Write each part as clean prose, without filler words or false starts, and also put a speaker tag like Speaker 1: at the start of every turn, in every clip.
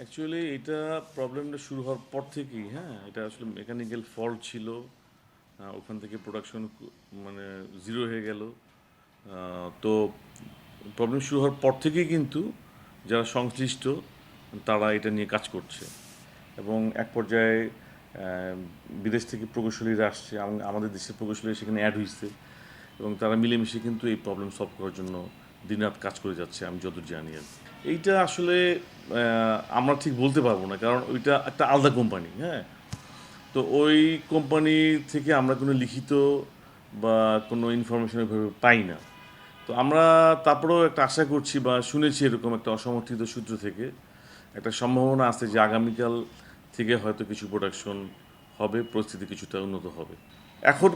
Speaker 1: Actually এটা প্রবলেমটা শুরু হওয়ার পর থেকেই, হ্যাঁ, এটা আসলে মেকানিক্যাল ফল্ট ছিল। ওখান থেকে প্রোডাকশন মানে জিরো হয়ে গেল। তো প্রবলেম শুরু হওয়ার পর থেকেই কিন্তু যারা সংশ্লিষ্ট তারা এটা নিয়ে কাজ করছে এবং এক পর্যায়ে বিদেশ থেকে প্রকৌশলীরা আসছে, আমাদের দেশের প্রকৌশলী সেখানে অ্যাড হয়েছে এবং তারা মিলেমিশে কিন্তু এই প্রবলেম সলভ করার জন্য দিনরাত কাজ করে যাচ্ছে, আমি যতদূর জানি আর কি। এইটা আসলে আমরা ঠিক বলতে পারবো না, কারণ ওইটা একটা আলাদা কোম্পানি, হ্যাঁ। তো ওই কোম্পানি থেকে আমরা কোনো লিখিত বা কোনো ইনফরমেশন ওইভাবে পাই না। তো আমরা তারপরেও একটা আশা করছি বা শুনেছি এরকম একটা অসমর্থিত সূত্র থেকে একটা সম্ভাবনা আছে যে আগামীকাল থেকে হয়তো কিছু প্রোডাকশন হবে, পরিস্থিতি কিছুটা উন্নত হবে। এখন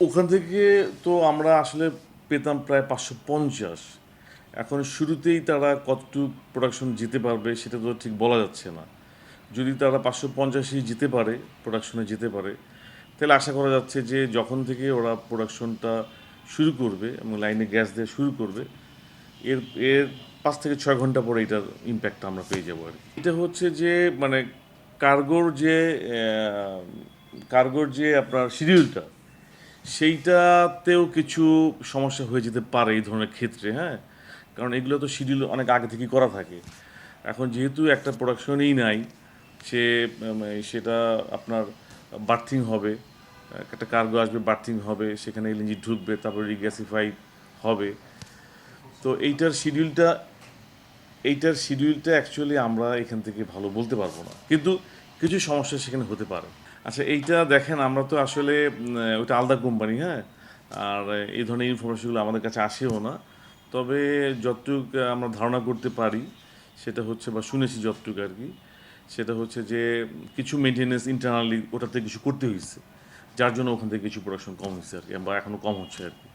Speaker 1: ওখান থেকে তো আমরা আসলে পেতাম প্রায় 550। এখন শুরুতেই তারা কতটুকু প্রোডাকশন যেতে পারবে সেটা তো ঠিক বলা যাচ্ছে না। যদি তারা 550ই যেতে পারে, প্রোডাকশনে যেতে পারে, তাহলে আশা করা যাচ্ছে যে যখন থেকে ওরা প্রোডাকশনটা শুরু করবে এবং লাইনে গ্যাস দিয়ে শুরু করবে, এর এর 5 থেকে 6 ঘন্টা পরে এটার ইম্প্যাক্টটা আমরা পেয়ে যাবো আর কি। এটা হচ্ছে যে মানে কার্গোর যে কার্গোর যে আপনার শিডিউলটা, সেইটাতেও কিছু সমস্যা হয়ে যেতে পারে এই ধরনের ক্ষেত্রে, হ্যাঁ। কারণ এগুলো তো শিডিউল অনেক আগে থেকেই করা থাকে। এখন যেহেতু একটা প্রোডাকশনই নাই, সে সেটা আপনার বার্থিং হবে, একটা কার্গো আসবে, বার্থিং হবে, সেখানে এলএনজি ঢুকবে, তারপরে রিগ্যাসিফাই হবে। তো এইটার শিডিউলটা অ্যাকচুয়ালি আমরা এখান থেকে ভালো বলতে পারবো না, কিন্তু কিছু সমস্যা সেখানে হতে পারে। আচ্ছা, এইটা দেখেন, আমরা তো আসলে ওটা আলাদা কোম্পানি, হ্যাঁ। আর এই ধরনের ইনফরমেশনগুলো আমাদের কাছে আসেও না। তবে যতটুক আমরা ধারণা করতে পারি সেটা হচ্ছে, বা শুনেছি যতটুক আর কি, সেটা হচ্ছে যে কিছু মেনটেনেন্স ইন্টারনালি ওটাতে কিছু করতে হয়েছে, যার জন্য ওখান থেকে কিছু প্রোডাকশন কম হয়েছে আর কি, বা এখনও কম হচ্ছে আর কি।